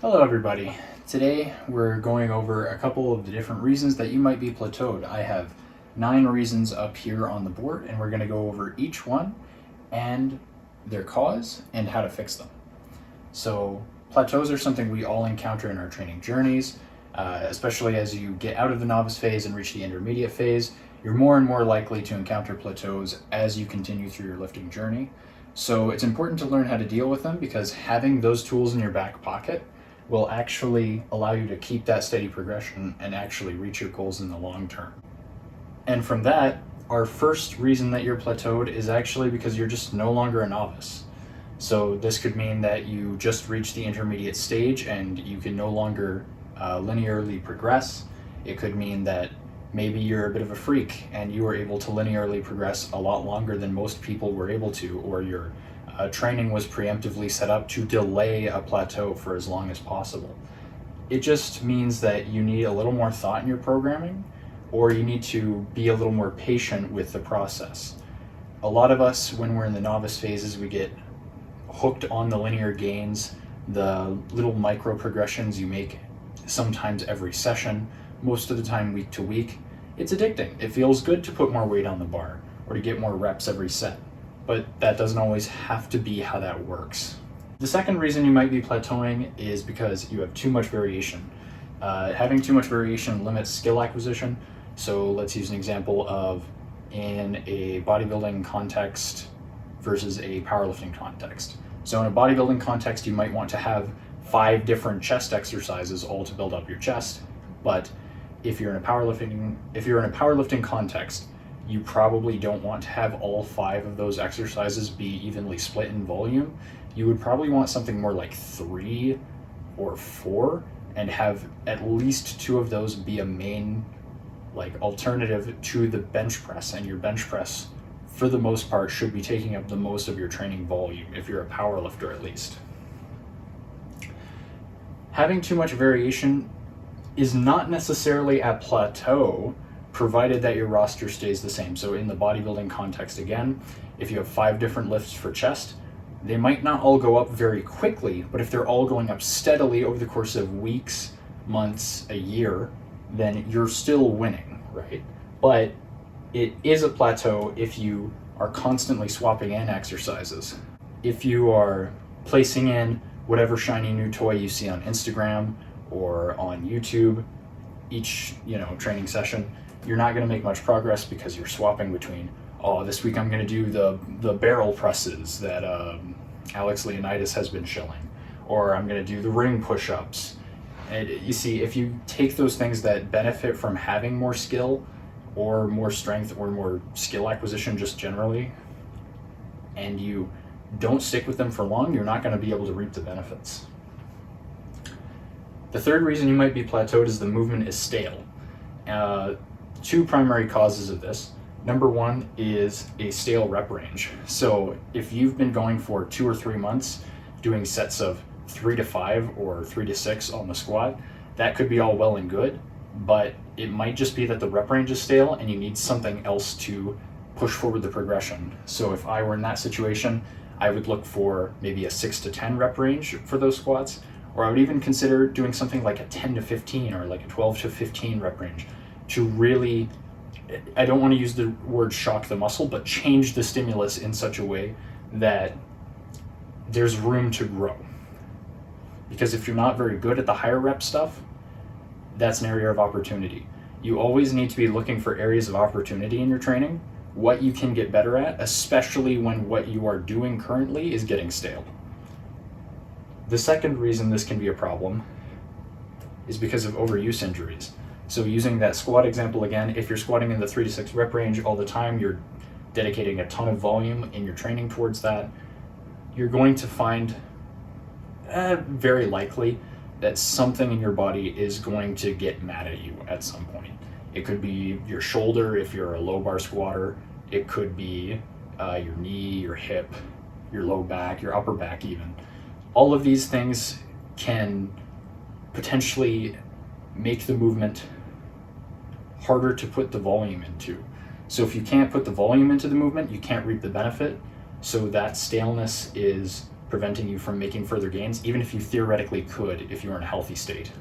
Hello everybody. Today we're going over a couple of the different reasons that you might be plateaued. I have 9 reasons up here on the board and we're going to go over each one and their cause and how to fix them. So plateaus are something we all encounter in our training journeys, especially as you get out of the novice phase and reach the intermediate phase. You're more and more likely to encounter plateaus as you continue through your lifting journey. So it's important to learn how to deal with them because having those tools in your back pocket will actually allow you to keep that steady progression and actually reach your goals in the long term. And from that, our first reason that you're plateaued is actually because you're just no longer a novice. So this could mean that you just reached the intermediate stage and you can no longer linearly progress. It could mean that maybe you're a bit of a freak and you were able to linearly progress a lot longer than most people were able to, or your training was preemptively set up to delay a plateau for as long as possible. It just means that you need a little more thought in your programming, or you need to be a little more patient with the process. A lot of us, when we're in the novice phases, we get hooked on the linear gains, the little micro progressions you make sometimes every session, most of the time week to week. It's addicting. It feels good to put more weight on the bar or to get more reps every set, but that doesn't always have to be how that works. The second reason you might be plateauing is because you have too much variation. Having too much variation limits skill acquisition. So let's use an example of in a bodybuilding context versus a powerlifting context. So in a bodybuilding context, you might want to have 5 different chest exercises all to build up your chest. But if you're in a powerlifting context, you probably don't want to have all 5 of those exercises be evenly split in volume. You would probably want something more like 3 or 4 and have at least 2 of those be a main alternative to the bench press, and your bench press for the most part should be taking up the most of your training volume if you're a power lifter at least. Having too much variation is not necessarily a plateau, provided that your roster stays the same. So in the bodybuilding context again, if you have 5 different lifts for chest, they might not all go up very quickly, but if they're all going up steadily over the course of weeks, months, a year, then you're still winning, right? But it is a plateau if you are constantly swapping in exercises. If you are placing in whatever shiny new toy you see on Instagram or on YouTube each training session, you're not going to make much progress because you're swapping between, this week I'm going to do the barrel presses that Alex Leonidas has been shilling, or I'm going to do the ring push-ups. And you see, if you take those things that benefit from having more skill or more strength or more skill acquisition just generally, and you don't stick with them for long, you're not going to be able to reap the benefits. The third reason you might be plateaued is the movement is stale. 2 primary causes of this. Number 1 is a stale rep range. So if you've been going for 2 or 3 months doing sets of 3 to 5 or 3 to 6 on the squat, that could be all well and good, but it might just be that the rep range is stale and you need something else to push forward the progression. So if I were in that situation, I would look for maybe a 6 to 10 rep range for those squats, or I would even consider doing something like a 10 to 15 or like a 12 to 15 rep range to really, I don't want to use the word shock the muscle, but change the stimulus in such a way that there's room to grow. Because if you're not very good at the higher rep stuff, that's an area of opportunity. You always need to be looking for areas of opportunity in your training, what you can get better at, especially when what you are doing currently is getting stale. The second reason this can be a problem is because of overuse injuries. So using that squat example again, if you're squatting in the 3 to 6 rep range all the time, you're dedicating a ton of volume in your training towards that, you're going to find very likely that something in your body is going to get mad at you at some point. It could be your shoulder if you're a low bar squatter. It could be your knee, your hip, your low back, your upper back even. All of these things can potentially make the movement harder to put the volume into. So if you can't put the volume into the movement, you can't reap the benefit. So that staleness is preventing you from making further gains, even if you theoretically could if you were in a healthy state.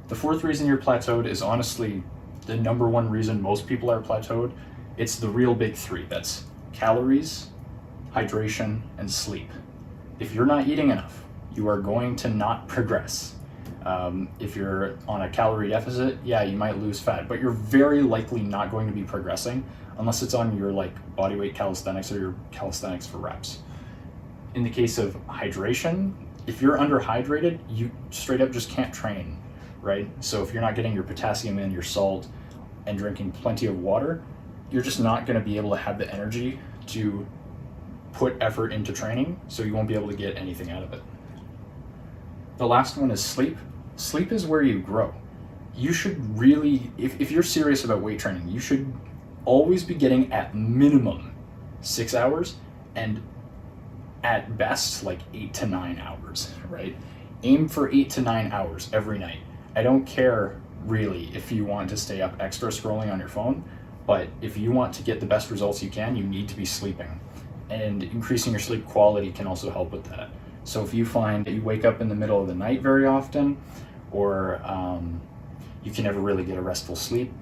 The fourth reason you're plateaued is honestly the number one reason most people are plateaued. It's the real big three. That's calories, hydration, and sleep. If you're not eating enough, you are going to not progress. If you're on a calorie deficit, yeah, you might lose fat, but you're very likely not going to be progressing unless it's on your like bodyweight calisthenics or your calisthenics for reps. In the case of hydration, if you're underhydrated, you straight up just can't train, right? So if you're not getting your potassium in, your salt, and drinking plenty of water, you're just not going to be able to have the energy to put effort into training, so you won't be able to get anything out of it. The last one is sleep. Sleep is where you grow. You should really, if you're serious about weight training, you should always be getting at minimum 6 hours and at best like 8 to 9 hours, right? Aim for 8 to 9 hours every night. I don't care really if you want to stay up extra scrolling on your phone, but if you want to get the best results you can, you need to be sleeping. And increasing your sleep quality can also help with that. So if you find that you wake up in the middle of the night very often, or you can never really get a restful sleep,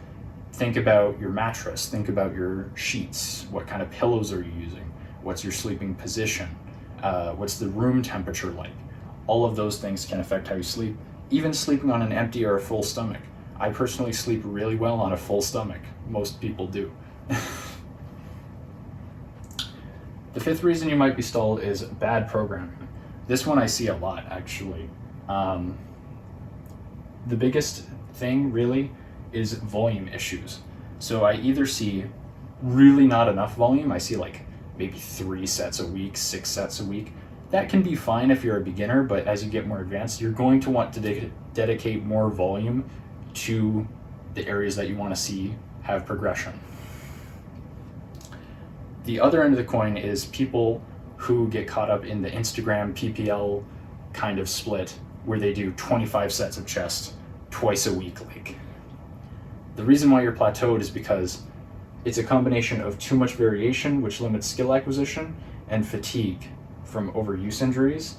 think about your mattress, think about your sheets, what kind of pillows are you using, what's your sleeping position, what's the room temperature like. All of those things can affect how you sleep, even sleeping on an empty or a full stomach. I personally sleep really well on a full stomach. Most people do. The fifth reason you might be stalled is bad programming. This one I see a lot, actually. The biggest thing really is volume issues. So I either see really not enough volume. I see like maybe 3 sets a week, 6 sets a week. That can be fine if you're a beginner, but as you get more advanced, you're going to want to dedicate more volume to the areas that you want to see have progression. The other end of the coin is people who get caught up in the Instagram PPL kind of split where they do 25 sets of chest twice a week. Like, the reason why you're plateaued is because it's a combination of too much variation, which limits skill acquisition, and fatigue from overuse injuries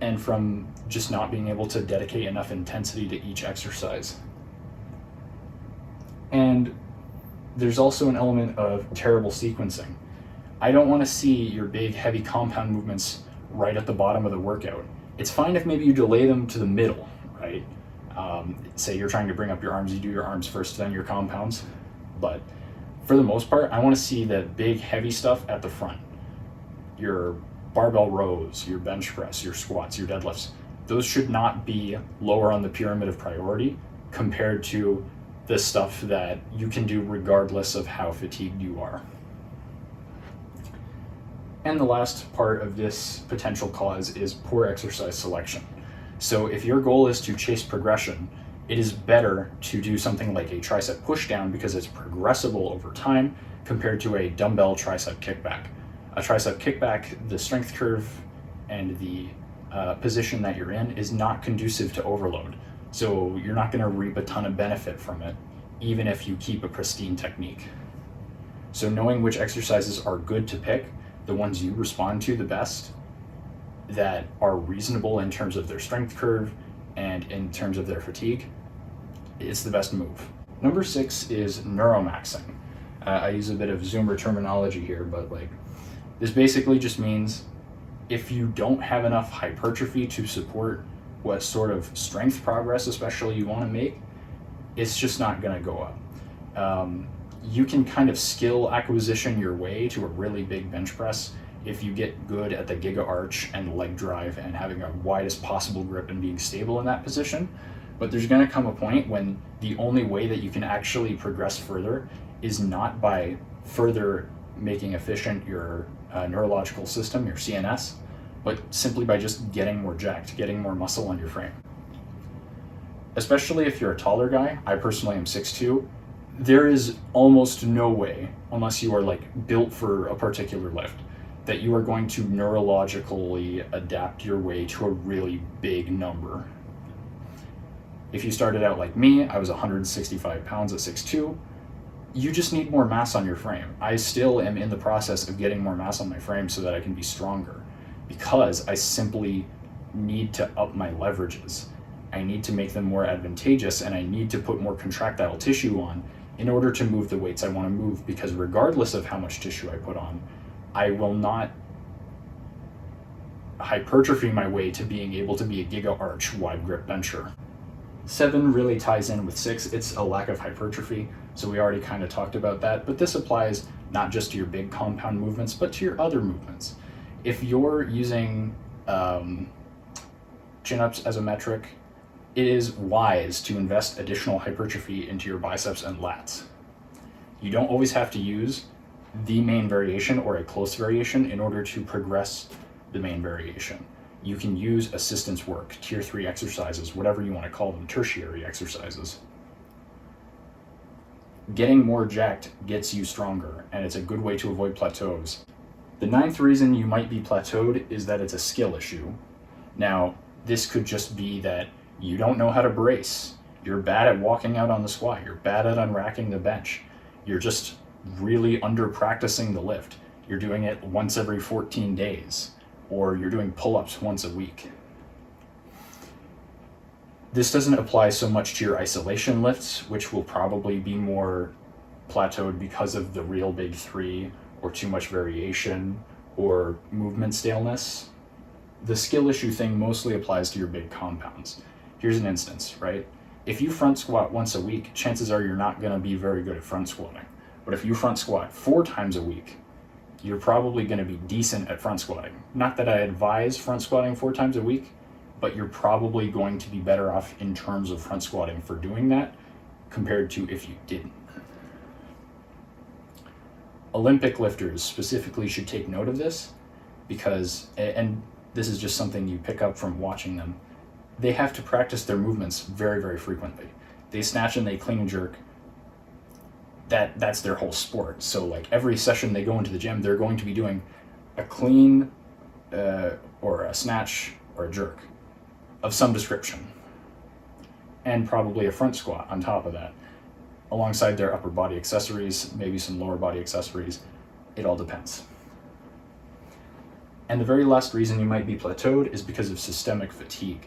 and from just not being able to dedicate enough intensity to each exercise. And there's also an element of terrible sequencing. I don't want to see your big heavy compound movements right at the bottom of the workout. It's fine if maybe you delay them to the middle, right? Say you're trying to bring up your arms, you do your arms first, then your compounds. But for the most part, I want to see the big heavy stuff at the front. Your barbell rows, your bench press, your squats, your deadlifts. Those should not be lower on the pyramid of priority compared to the stuff that you can do regardless of how fatigued you are. And the last part of this potential cause is poor exercise selection. So if your goal is to chase progression, it is better to do something like a tricep pushdown because it's progressible over time compared to a dumbbell tricep kickback. A tricep kickback, the strength curve and the position that you're in is not conducive to overload. So you're not going to reap a ton of benefit from it, even if you keep a pristine technique. So knowing which exercises are good to pick, the ones you respond to the best, that are reasonable in terms of their strength curve and in terms of their fatigue, it's the best move. Number 6 is neuromaxing. I use a bit of Zoomer terminology here, but like this basically just means if you don't have enough hypertrophy to support what sort of strength progress especially you want to make, it's just not going to go up. You can kind of skill acquisition your way to a really big bench press if you get good at the giga arch and leg drive and having a widest possible grip and being stable in that position. But there's going to come a point when the only way that you can actually progress further is not by further making efficient your neurological system, your CNS, but simply by just getting more jacked, getting more muscle on your frame. Especially if you're a taller guy, I personally am 6'2", there is almost no way, unless you are like built for a particular lift, that you are going to neurologically adapt your way to a really big number. If you started out like me, I was 165 pounds at 6'2", you just need more mass on your frame. I still am in the process of getting more mass on my frame so that I can be stronger, because I simply need to up my leverages. I need to make them more advantageous, and I need to put more contractile tissue on in order to move the weights I want to move, because regardless of how much tissue I put on, I will not hypertrophy my way to being able to be a giga arch wide grip bencher. 7 really ties in with 6. It's a lack of hypertrophy, so we already kind of talked about that, but this applies not just to your big compound movements, but to your other movements. If you're using chin-ups as a metric, it is wise to invest additional hypertrophy into your biceps and lats. You don't always have to use the main variation or a close variation in order to progress the main variation. You can use assistance work, tier 3 exercises, whatever you want to call them, tertiary exercises. Getting more jacked gets you stronger, and it's a good way to avoid plateaus. The 9th reason you might be plateaued is that it's a skill issue. Now, this could just be that you don't know how to brace. You're bad at walking out on the squat. You're bad at unracking the bench. You're just really under practicing the lift. You're doing it once every 14 days, or you're doing pull-ups once a week. This doesn't apply so much to your isolation lifts, which will probably be more plateaued because of the real big 3, or too much variation, or movement staleness. The skill issue thing mostly applies to your big compounds. Here's an instance, right? If you front squat once a week, chances are you're not gonna be very good at front squatting. But if you front squat 4 times a week, you're probably gonna be decent at front squatting. Not that I advise front squatting 4 times a week, but you're probably going to be better off in terms of front squatting for doing that compared to if you didn't. Olympic lifters specifically should take note of this, because, and this is just something you pick up from watching them, they have to practice their movements very, very frequently. They snatch and they clean and jerk. That's their whole sport. So like every session they go into the gym, they're going to be doing a clean or a snatch or a jerk of some description, and probably a front squat on top of that, alongside their upper body accessories, maybe some lower body accessories. It all depends. And the very last reason you might be plateaued is because of systemic fatigue.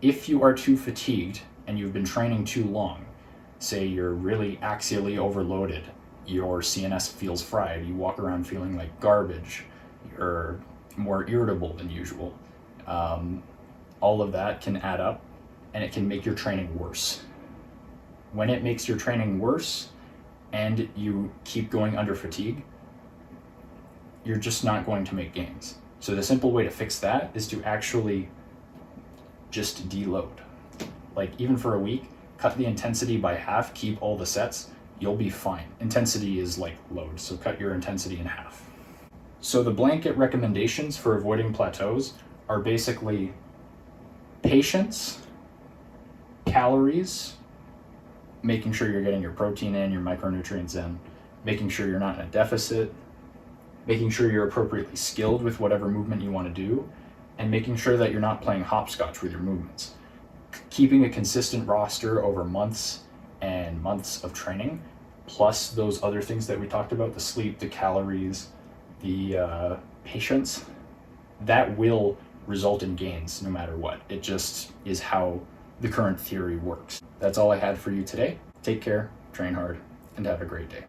If you are too fatigued and you've been training too long, say you're really axially overloaded, your CNS feels fried, you walk around feeling like garbage, you're more irritable than usual, all of that can add up, and it can make your training worse. When it makes your training worse and you keep going under fatigue, you're just not going to make gains. So the simple way to fix that is to actually just deload. Like even for a week, cut the intensity by half, keep all the sets, you'll be fine. Intensity is like load, so cut your intensity in half. So the blanket recommendations for avoiding plateaus are basically patience, calories, making sure you're getting your protein in, your micronutrients in, making sure you're not in a deficit, making sure you're appropriately skilled with whatever movement you want to do, and making sure that you're not playing hopscotch with your movements. Keeping a consistent roster over months and months of training, plus those other things that we talked about, the sleep, the calories, the patience, that will result in gains no matter what. It just is how the current theory works. That's all I had for you today. Take care, train hard, and have a great day.